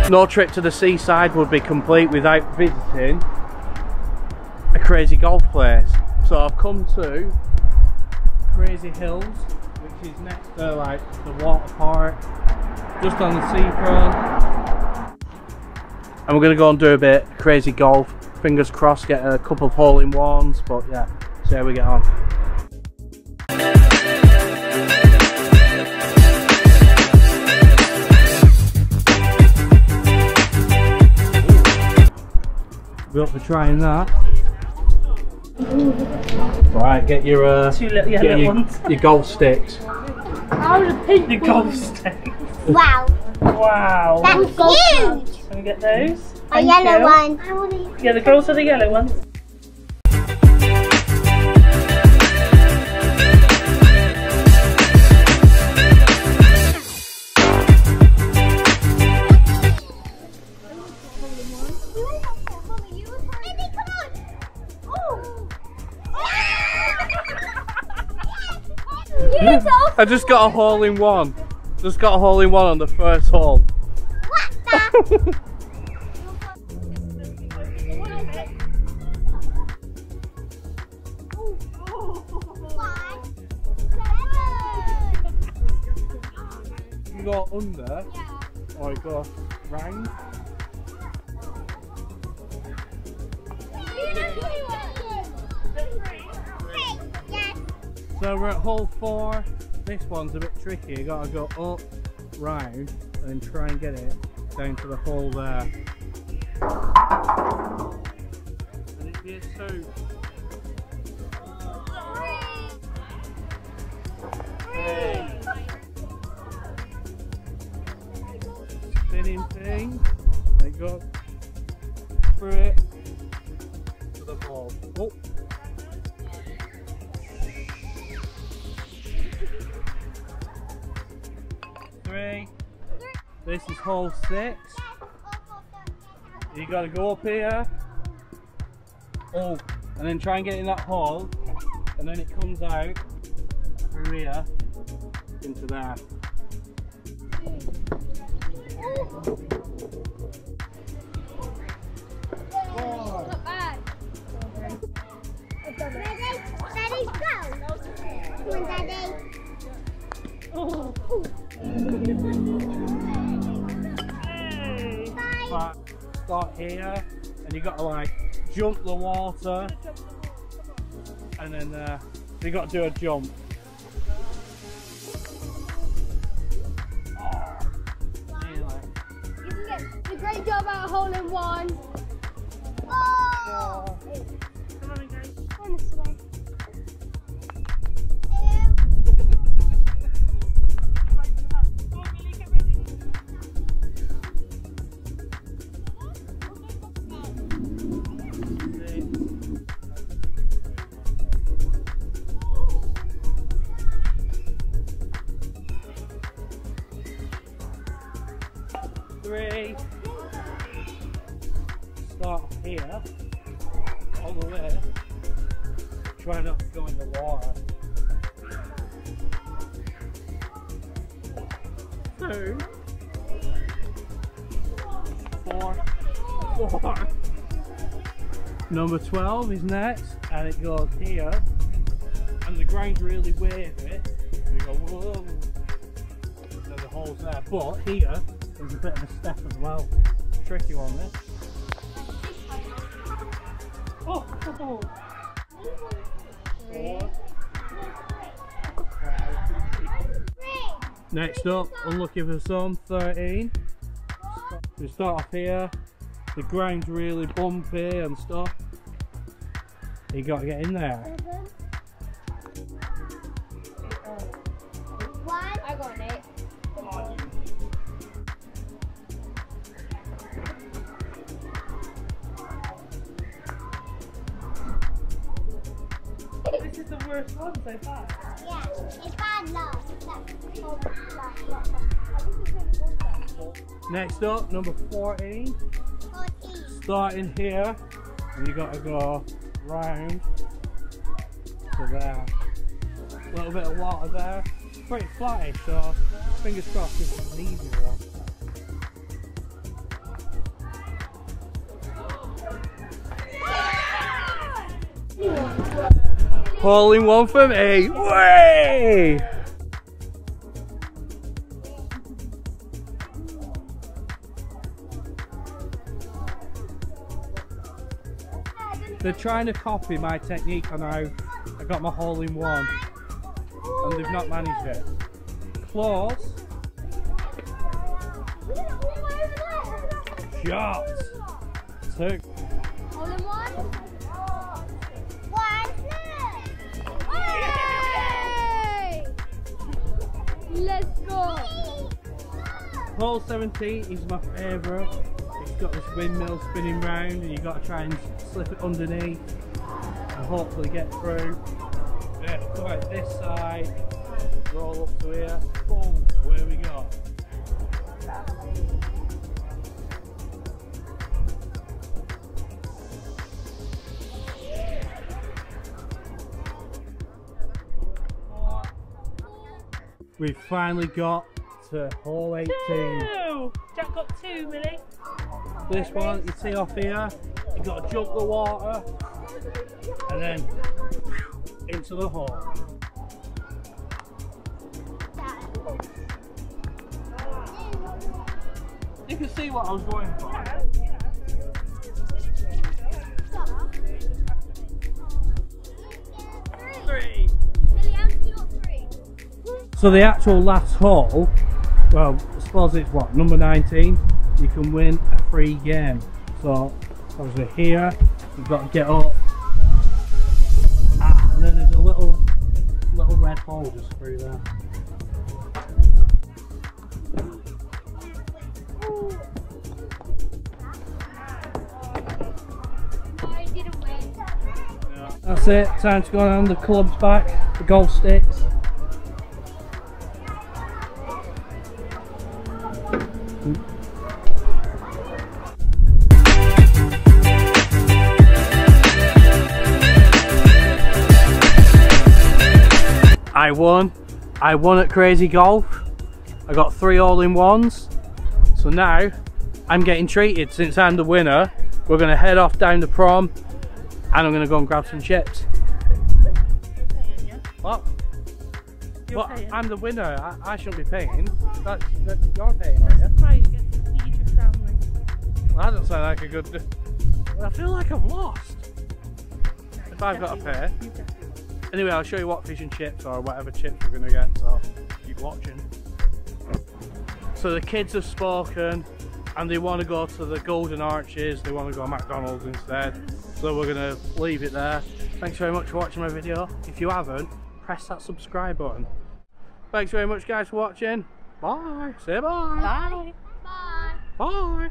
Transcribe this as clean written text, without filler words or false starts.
No trip to the seaside would be complete without visiting a crazy golf place. So I've come to Crazy Hills, which is next to like the water park, just on the seafront. And we're going to go and do a bit crazy golf. Fingers crossed, get a couple of hole-in-ones, but yeah, see how we get on. We're up for trying that. Right, get your two little yellow ones. Your golf sticks. Oh, the pink golf sticks. Wow. Wow. That's huge. Can we get those? A yellow one. Yeah, the girls are the yellow ones. I just got a hole-in-one. Just got a hole-in-one on the first hole. What the? You go under, or you go round. So we're at hole 4. This one's a bit tricky. You gotta go up, round, and then try and get it down to the hole there. And it is so. Spinning thing. They go through it to the hole. Oh. This is hole 6. You gotta go up here. Oh, and then try and get in that hole, and then it comes out through here into there. Oh. Not bad. Daddy, go. Come on, Daddy. Oh. But start here, and you got to like jump the water, and then you got to do a jump. You can get a great job at a hole-in-one. Oh! Come on, guys. Come this way. 3. Start here, all the way. Try not to go in the water. 2, 4. Number 12 is next, and it goes here, and the ground's really wavy. You go whoa. So the hole's there, but here there's a bit of a step as well. Tricky one this. Oh. 4. Next up, unlucky for some, 13. We start off here. The ground's really bumpy and stuff. You got to get in there. 1. I got an 8. This is the worst one so far. Yeah, it's bad love. Next up, number 14. 14. Starting here, and you got to go round to there. A little bit of water there. Pretty flattish, so fingers crossed this is an easy one. Hole in one for me! Way! They're trying to copy my technique on how I got my hole in one, and they've not managed it. Close. Shot. Two. Hole in one. Yay! Let's go. Hole 17 is my favourite. It's got this windmill spinning round and you've got to try and slip it underneath and hopefully get through. Yeah, come out this side, roll up to here, boom, where we go. We've finally got to hole 18. Two! Jack got two, Millie. This one, you see off here, you've got to jump the water and then into the hole. You can see what I was going for. Three. So the actual last hole, well, I suppose it's what, number 19, you can win a free game. So obviously here, you've got to get up, and then there's a little red hole just through there. That's it, time to go on the club's back, the golf sticks. I won at Crazy Golf. I got 3 all-in-ones. So now I'm getting treated. Since I'm the winner, we're going to head off down the prom and I'm going to go and grab some chips. What? But I'm the winner, I shouldn't be paying. That's you're paying, aren't you? Surprise, you get to feed your family. Well, that doesn't sound like a good... I feel like I've lost. If I've got to pay. Anyway, I'll show you what fish and chips or whatever chips we're going to get, so keep watching. So the kids have spoken and they want to go to the Golden Arches, they want to go to McDonald's instead. So we're going to leave it there. Thanks very much for watching my video. If you haven't, press that subscribe button. Thanks very much guys for watching. Bye. Say bye. Bye. Bye. Bye.